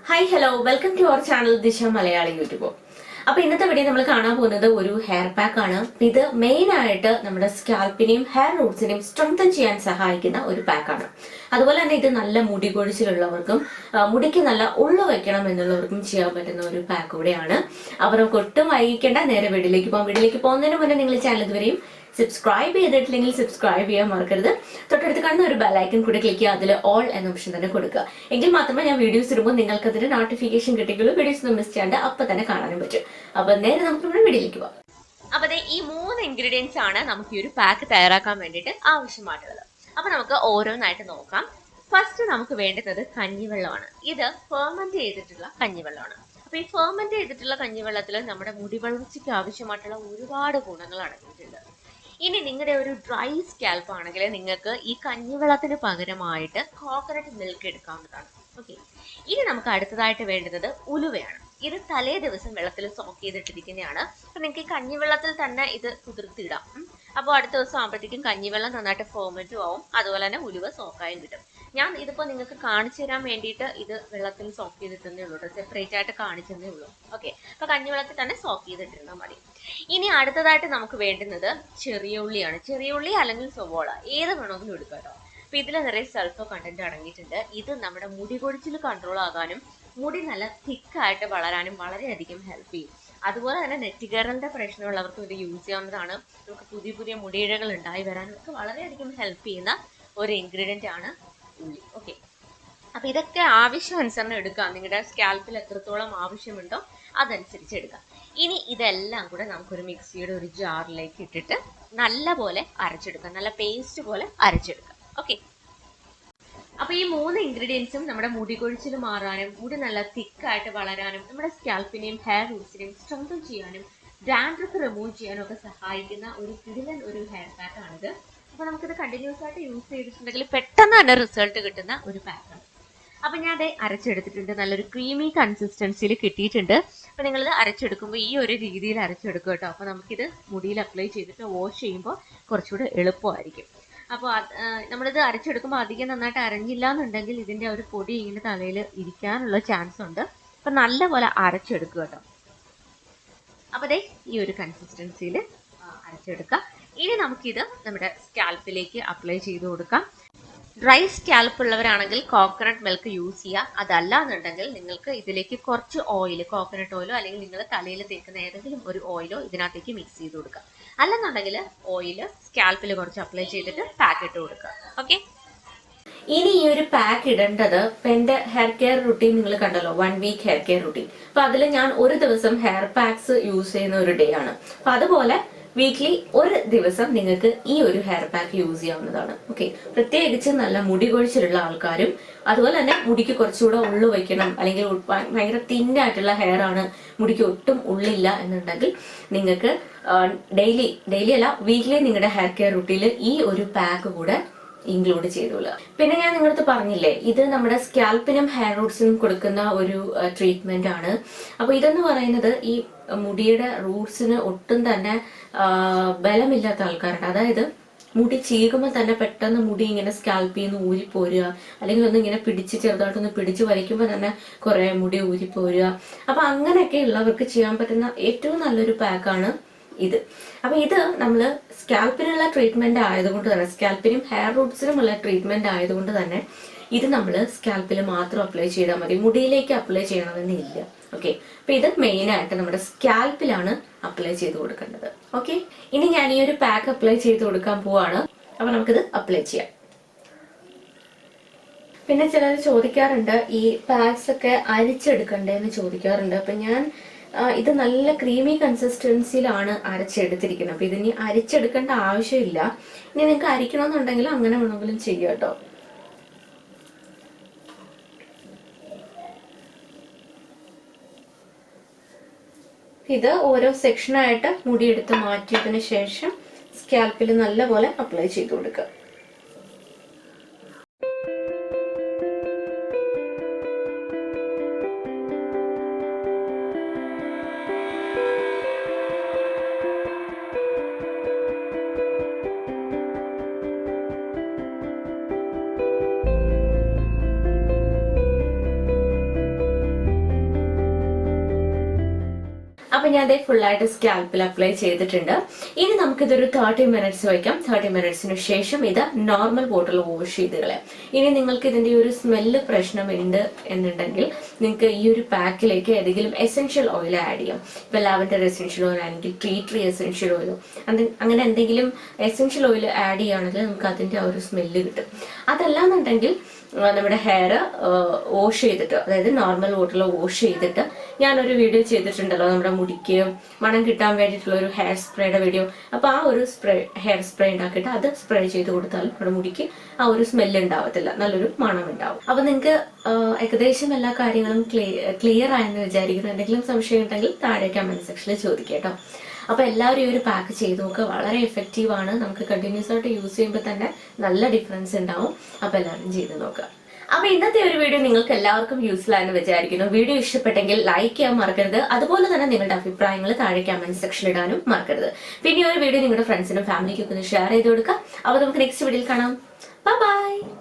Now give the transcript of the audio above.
Hi hello welcome to our channel Disha Malayali YouTube. അപ്പൊ ഇന്നത്തെ video നമ്മൾ കാണാൻ പോകുന്നത് ഒരു ഹെയർ പാക്ക് ആണ്. ഇത് മെയിൻ ആയിട്ട് നമ്മുടെ സ്കാൽപ്പിനെയും ഹെയർ റൂട്ട്സിനെയും സ്ട്രെങ്തൻ ചെയ്യാൻ സഹായിക്കുന്ന ഒരു പാക്കാണ്. അതുപോലെ തന്നെ ഇത് നല്ല മുടി കൊഴിച്ചിലുള്ളവർക്കും മുടിക്ക് നല്ല ഉള്ളു വെക്കണം എന്നുള്ളവർക്കും ചെയ്യാൻ പറ്റുന്ന ഒരു പാക്ക് കൂടെയാണ്. അപ്പൊ നമുക്ക് ഒട്ടും വൈകിക്കേണ്ട, നേരെ വീഡിയോയിലേക്ക് പോകാം. വീഡിയോയിലേക്ക് പോകുന്നതിന് മുന്നേ നിങ്ങൾ ചാനൽ ഇതുവരെയും സബ്സ്ക്രൈബ് ചെയ്തിട്ടില്ലെങ്കിൽ സബ്സ്ക്രൈബ് ചെയ്യാൻ മറക്കരുത്. തൊട്ടടുത്ത് കാണുന്ന ഒരു ബെല്ലൈക്കൺ കൂടി ക്ലിക്ക് ചെയ്യുക, അതിൽ ഓൾ എന്ന ഓപ്ഷൻ തന്നെ കൊടുക്കുക. എങ്കിൽ മാത്രമേ ഞാൻ വീഡിയോസ് ഇടുമ്പോൾ നിങ്ങൾക്ക് അതിന്റെ നോട്ടിഫിക്കേഷൻ കിട്ടുകയുള്ളൂ. വീഡിയോസ് ഒന്നും മിസ് ചെയ്യാണ്ട് അപ്പൊ തന്നെ കാണാനും പറ്റും. അപ്പൊ നേരെ നമുക്ക് ഇവിടെ വീഡിയോയിലേക്ക് പോവാം. അപ്പൊ ഈ 3 ഇൻഗ്രീഡിയൻസ് ആണ് നമുക്ക് ഈ ഒരു പാക്ക് തയ്യാറാക്കാൻ വേണ്ടിയിട്ട് ആവശ്യമായിട്ടുള്ളത്. അപ്പൊ നമുക്ക് ഓരോന്നായിട്ട് നോക്കാം. ഫസ്റ്റ് നമുക്ക് വേണ്ടുന്നത് കഞ്ഞിവെള്ളമാണ്. ഇത് ഫെർമെന്റ് ചെയ്തിട്ടുള്ള കഞ്ഞിവെള്ളമാണ്. അപ്പൊ ഈ ഫെർമെന്റ് ചെയ്തിട്ടുള്ള കഞ്ഞിവെള്ളത്തിൽ നമ്മുടെ മുടി വളർച്ചയ്ക്ക് ആവശ്യമായിട്ടുള്ള ഒരുപാട് ഗുണങ്ങൾ അടങ്ങിയിട്ടുണ്ട്. ഇനി നിങ്ങളുടെ ഒരു ഡ്രൈ സ്കാൽപ്പ് ആണെങ്കിൽ നിങ്ങൾക്ക് ഈ കഞ്ഞിവെള്ളത്തിന് പകരമായിട്ട് കോക്കനട്ട് മിൽക്ക് എടുക്കാവുന്നതാണ്. ഓക്കെ, ഇനി നമുക്ക് അടുത്തതായിട്ട് വേണ്ടുന്നത് ഉലുവയാണ്. ഇത് തലേ ദിവസം വെള്ളത്തിൽ സോക്ക് ചെയ്തിട്ടിരിക്കുന്നതാണ്. അപ്പൊ നിങ്ങൾക്ക് ഈ കഞ്ഞിവെള്ളത്തിൽ തന്നെ ഇത് കുതിർത്തിടാം. അപ്പോൾ അടുത്ത ദിവസം ആകുമ്പോഴത്തേക്കും കഞ്ഞിവെള്ളം നന്നായിട്ട് ഫെർമെന്റും ആവും, അതുപോലെ തന്നെ ഉലുവ സോക്കായും കിട്ടും. ഞാൻ ഇതിപ്പോ നിങ്ങൾക്ക് കാണിച്ചു തരാൻ വേണ്ടിയിട്ട് ഇത് വെള്ളത്തിൽ സോക്ക് ചെയ്തിട്ടേ ഉള്ളൂ, സെപ്പറേറ്റ് ആയിട്ട് കാണിച്ചതേ ഉള്ളൂ. ഓക്കെ, അപ്പൊ കഞ്ഞിവെള്ളത്തിൽ തന്നെ സോക്ക് ചെയ്തിട്ടിരുന്നാൽ മതി. ഇനി അടുത്തതായിട്ട് നമുക്ക് വേണ്ടുന്നത് ചെറിയ ഉള്ളിയാണ്. ചെറിയ ഉള്ളി അല്ലെങ്കിൽ സവോള ഏത് വേണമെങ്കിലും എടുക്കാം കേട്ടോ. അപ്പൊ ഇതിൽ നിറയെ സൾഫർ കണ്ടന്റ് അടങ്ങിയിട്ടുണ്ട്. ഇത് നമ്മുടെ മുടി കൊഴിച്ചിൽ കൺട്രോൾ ആകാനും മുടി നല്ല തിക്കായിട്ട് വളരാനും വളരെയധികം ഹെൽപ്പ് ചെയ്യും. അതുപോലെ തന്നെ നെറ്റിക്കരലിന്റെ പ്രശ്നമുള്ളവർക്കും ഇത് യൂസ് ചെയ്യാവുന്നതാണ്. നമുക്ക് പുതിയ പുതിയ മുടിയിഴകൾ ഉണ്ടായി വരാനും ഒക്കെ വളരെയധികം ഹെൽപ്പ് ചെയ്യുന്ന ഒരു ഇൻഗ്രീഡിയന്റ് ആണ് ഉള്ളി. ഓക്കെ, അപ്പൊ ഇതൊക്കെ ആവശ്യാനുസരണം എടുക്കാം. നിങ്ങളുടെ സ്കാൽപ്പിൽ എത്രത്തോളം ആവശ്യമുണ്ടോ അതനുസരിച്ച് എടുക്കാം. ഇനി ഇതെല്ലാം കൂടെ നമുക്കൊരു മിക്സിയുടെ ഒരു ജാറിലേക്ക് ഇട്ടിട്ട് നല്ല പോലെ അരച്ചെടുക്കാം, നല്ല പേസ്റ്റ് പോലെ അരച്ചെടുക്കാം. ഓക്കെ, അപ്പൊ ഈ 3 ഇൻഗ്രീഡിയൻസും നമ്മുടെ മുടി കൊഴിച്ചിൽ മാറാനും മുടി നല്ല തിക്കായിട്ട് വളരാനും നമ്മുടെ സ്കാൽപ്പിനെയും ഹെയർ റൂട്ട്സിനെയും സ്ട്രെങ്തൻ ചെയ്യാനും ഡാൻഡ്രഫ് റിമൂവ് ചെയ്യാനും ഒക്കെ സഹായിക്കുന്ന ഒരു കിടിലൻ ഒരു ഹെയർ പാക്ക് ആണിത്. അപ്പൊ നമുക്കിത് കണ്ടിന്യൂസ് ആയിട്ട് യൂസ് ചെയ്തിട്ടുണ്ടെങ്കിൽ പെട്ടെന്ന് തന്നെ റിസൾട്ട് കിട്ടുന്ന ഒരു പാക്കാണ്. അപ്പൊ ഞാൻ അത് അരച്ചെടുത്തിട്ടുണ്ട്. നല്ലൊരു ക്രീമി കൺസിസ്റ്റൻസിയിൽ കിട്ടിയിട്ടുണ്ട്. അപ്പൊ നിങ്ങളിത് അരച്ചെടുക്കുമ്പോൾ ഈ ഒരു രീതിയിൽ അരച്ചെടുക്കുക കേട്ടോ. അപ്പൊ നമുക്കിത് മുടിയിൽ അപ്ലൈ ചെയ്തിട്ട് വാഷ് ചെയ്യുമ്പോൾ കുറച്ചുകൂടെ എളുപ്പമായിരിക്കും. അപ്പോൾ നമ്മളിത് അരച്ചെടുക്കുമ്പോൾ അധികം നന്നായിട്ട് അരഞ്ഞില്ല എന്നുണ്ടെങ്കിൽ ഇതിന്റെ ഒരു പൊടി ഇങ്ങനെ തലയിൽ ഇരിക്കാനുള്ള ചാൻസ് ഉണ്ട്. അപ്പൊ നല്ലപോലെ അരച്ചെടുക്കുക കേട്ടോ. അപ്പൊ ദേ ഈ ഒരു കൺസിസ്റ്റൻസിയിൽ അരച്ചെടുക്കാം. ഇനി നമുക്കിത് നമ്മുടെ സ്കാൽപ്പിലേക്ക് അപ്ലൈ ചെയ്ത് കൊടുക്കാം. ഡ്രൈ സ്കാൽപ്പ് ഉള്ളവരാണെങ്കിൽ കോക്കനട്ട് മിൽക്ക് യൂസ് ചെയ്യുക. അതല്ല എന്നുണ്ടെങ്കിൽ നിങ്ങൾക്ക് ഇതിലേക്ക് കുറച്ച് ഓയിൽ, കോക്കനട്ട് ഓയിലോ അല്ലെങ്കിൽ നിങ്ങൾ തലയിൽ തേക്കുന്ന ഏതെങ്കിലും ഒരു ഓയിലോ ഇതിനകത്തേക്ക് മിക്സ് ചെയ്ത് കൊടുക്കുക. അല്ലെന്നുണ്ടെങ്കിൽ ഓയിൽ സ്കാൽപ്പിൽ കുറച്ച് അപ്ലൈ ചെയ്തിട്ട് പാക്ക് ഇട്ട് കൊടുക്കുക. ഓക്കെ, ഇനി ഈ ഒരു പാക്ക് ഇടേണ്ടത് ഇപ്പൊ എന്റെ ഹെയർ കെയർ റുട്ടീൻ നിങ്ങൾ കണ്ടല്ലോ, 1 വീക്ക് ഹെയർ കെയർ റുട്ടീൻ. അപ്പൊ അതിൽ ഞാൻ ഒരു ദിവസം ഹെയർ പാക്സ് യൂസ് ചെയ്യുന്ന ഒരു ഡേ ആണ്. അപ്പൊ അതുപോലെ വീക്ക്ലി ഒരു ദിവസം നിങ്ങൾക്ക് ഈ ഒരു ഹെയർ പാക്ക് യൂസ് ചെയ്യാവുന്നതാണ്. ഓക്കെ, പ്രത്യേകിച്ച് നല്ല മുടി കൊഴിച്ചിലുള്ള ആൾക്കാരും അതുപോലെ തന്നെ മുടിക്ക് കുറച്ചുകൂടെ ഉള്ളു വയ്ക്കണം, അല്ലെങ്കിൽ ഭയങ്കര തിന്നായിട്ടുള്ള ഹെയർ ആണ്, മുടിക്ക് ഒട്ടും ഉള്ളില്ല എന്നുണ്ടെങ്കിൽ നിങ്ങൾക്ക് ഡെയിലി അല്ല വീക്ക്ലി നിങ്ങളുടെ ഹെയർ കെയർ റുട്ടീനിൽ ഈ ഒരു പാക്ക് കൂടെ ഇൻക്ലൂഡ് ചെയ്തോളുക. പിന്നെ ഞാൻ നിങ്ങളടുത്ത് പറഞ്ഞില്ലേ, ഇത് നമ്മുടെ സ്കാൽപ്പിനും ഹെയർ റൂട്ട്സിനും കൊടുക്കുന്ന ഒരു ട്രീറ്റ്മെന്റ് ആണ്. അപ്പൊ ഇതെന്ന് പറയുന്നത് ഈ മുടിയുടെ റൂട്ട്സിന് ഒട്ടും തന്നെ ബലമില്ലാത്ത ആൾക്കാരുണ്ട്. അതായത് മുടി ചീകുമ്പോൾ തന്നെ പെട്ടെന്ന് മുടി ഇങ്ങനെ സ്കാൽപ്പിൽ നിന്ന് ഊരിപ്പോരുക, അല്ലെങ്കിൽ ഒന്ന് ഇങ്ങനെ ചെറുതായിട്ടൊന്ന് പിടിച്ച് വലിക്കുമ്പോൾ തന്നെ കുറെ മുടി ഊരിപ്പോരുക. അപ്പൊ അങ്ങനെയൊക്കെ ഉള്ളവർക്ക് ചെയ്യാൻ പറ്റുന്ന ഏറ്റവും നല്ലൊരു പാക്കാണ് ഇത്. അപ്പൊ ഇത് നമ്മള് സ്കാൽപ്പിനുള്ള ട്രീറ്റ്മെന്റ് ആയതുകൊണ്ട് തന്നെ, സ്കാൽപ്പിനും ഹെയർ റൂട്ട്സിനുമുള്ള ട്രീറ്റ്മെന്റ് ആയതുകൊണ്ട് തന്നെ ഇത് നമ്മൾ സ്കാൽപ്പിൽ മാത്രം അപ്ലൈ ചെയ്താൽ മതി, മുടിയിലേക്ക് അപ്ലൈ ചെയ്യണമെന്നില്ല. ഓക്കെ, അപ്പൊ ഇത് മെയിൻ ആയിട്ട് നമ്മുടെ സ്കാൽപ്പിലാണ് അപ്ലൈ ചെയ്ത് കൊടുക്കേണ്ടത്. ഓക്കെ, ഇനി ഞാൻ ഈ ഒരു പാക്ക് അപ്ലൈ ചെയ്ത് കൊടുക്കാൻ പോവാണ്. അപ്പൊ നമുക്കിത് അപ്ലൈ ചെയ്യാം. പിന്നെ ചിലർ ചോദിക്കാറുണ്ട് ഈ പാക്സ് ഒക്കെ അരിച്ചെടുക്കണ്ടേന്ന് ചോദിക്കാറുണ്ട്. അപ്പൊ ഞാൻ ഇത് നല്ല ക്രീമി കൺസിസ്റ്റൻസിയിലാണ് അരച്ചെടുത്തിരിക്കുന്നത്. അപ്പൊ ഇതിനി അരിച്ചെടുക്കേണ്ട ആവശ്യമില്ല. ഇനി നിങ്ങൾക്ക് അരിക്കണമെന്നുണ്ടെങ്കിൽ അങ്ങനെ വേണമെങ്കിലും ചെയ്യാം കേട്ടോ. ഇത് ഓരോ സെക്ഷനായിട്ട് മുടിയെടുത്ത് മാറ്റിയതിന് ശേഷം സ്കാൽപ്പിൽ നല്ലപോലെ അപ്ലൈ ചെയ്ത് കൊടുക്കുക. അപ്പൊ ഞാൻ അതേ ഫുള്ളായിട്ട് സ്കാൽപ്പിൽ അപ്ലൈ ചെയ്തിട്ടുണ്ട്. ഇനി നമുക്കിതൊരു 30 മിനിറ്റ്സ് വയ്ക്കാം. 30 മിനിറ്റ്സിന് ശേഷം ഇത് നോർമൽ വാട്ടറിൽ വാഷ് ചെയ്ത് കളയാം. ഇനി നിങ്ങൾക്ക് ഇതിന്റെ ഒരു സ്മെല്ല് പ്രശ്നമുണ്ട് എന്നുണ്ടെങ്കിൽ നിങ്ങൾക്ക് ഈ ഒരു പാക്കിലേക്ക് ഏതെങ്കിലും എസെൻഷ്യൽ ഓയിൽ ആഡ് ചെയ്യാം. ഇപ്പൊ ലാവൻഡർ എസെൻഷ്യൽ ഓയിൽ ആണെങ്കിൽ ട്രീ എസെൻഷ്യൽ ഓയിലോ അങ്ങനെ എന്തെങ്കിലും എസെൻഷ്യൽ ഓയിൽ ആഡ് ചെയ്യുകയാണെങ്കിൽ നമുക്ക് അതിന്റെ ആ ഒരു സ്മെല്ല് കിട്ടും. അതല്ലാന്നുണ്ടെങ്കിൽ നമ്മുടെ ഹെയർ വാഷ് ചെയ്തിട്ട്, അതായത് നോർമൽ വാട്ടറിൽ വാഷ് ചെയ്തിട്ട്, ഞാനൊരു വീഡിയോ ചെയ്തിട്ടുണ്ടല്ലോ നമ്മുടെ മുടിക്ക് മണം കിട്ടാൻ വേണ്ടിയിട്ടുള്ള ഒരു ഹെയർ സ്പ്രേയുടെ വീഡിയോ. അപ്പൊ ആ ഒരു ഹെയർ സ്പ്രേ ഉണ്ടാക്കിയിട്ട് അത് സ്പ്രേ ചെയ്ത് കൊടുത്താലും നമ്മുടെ മുടിക്ക് ആ ഒരു സ്മെല്ല് ഉണ്ടാവത്തില്ല, നല്ലൊരു മണം ഉണ്ടാവും. അപ്പൊ നിങ്ങൾക്ക് ഏകദേശം എല്ലാ കാര്യങ്ങളും ക്ലിയർ ആയെന്ന് വിചാരിക്കുന്നു. എന്തെങ്കിലും സംശയം ഉണ്ടെങ്കിൽ താഴെ കമന്റ് സെക്ഷനിൽ ചോദിക്കാം കേട്ടോ. അപ്പൊ എല്ലാവരും ഈ ഒരു പാക്ക് ചെയ്ത് നോക്കുക. വളരെ എഫക്റ്റീവ് ആണ്. നമുക്ക് കണ്ടിന്യൂസ് ആയിട്ട് യൂസ് ചെയ്യുമ്പോൾ തന്നെ നല്ല ഡിഫറൻസ് ഉണ്ടാവും. അപ്പൊ എല്ലാവരും ചെയ്ത് നോക്കുക. അപ്പൊ ഇന്നത്തെ ഒരു വീഡിയോ നിങ്ങൾക്ക് എല്ലാവർക്കും യൂസ്ഫുൾ ആയെന്ന് വിചാരിക്കുന്നു. വീഡിയോ ഇഷ്ടപ്പെട്ടെങ്കിൽ ലൈക്ക് ചെയ്യാൻ മറക്കരുത്. അതുപോലെ തന്നെ നിങ്ങളുടെ അഭിപ്രായങ്ങൾ താഴെ കമന്റ് സെക്ഷനിൽ ഇടാനും മറക്കരുത്. പിന്നെ ഈ ഒരു വീഡിയോ നിങ്ങളുടെ ഫ്രണ്ട്സിനും ഫാമിലിക്കും ഒന്ന് ഷെയർ ചെയ്ത് കൊടുക്കുക. അപ്പൊ നമുക്ക് നെക്സ്റ്റ് വീഡിയോയിൽ കാണാം. ബൈ.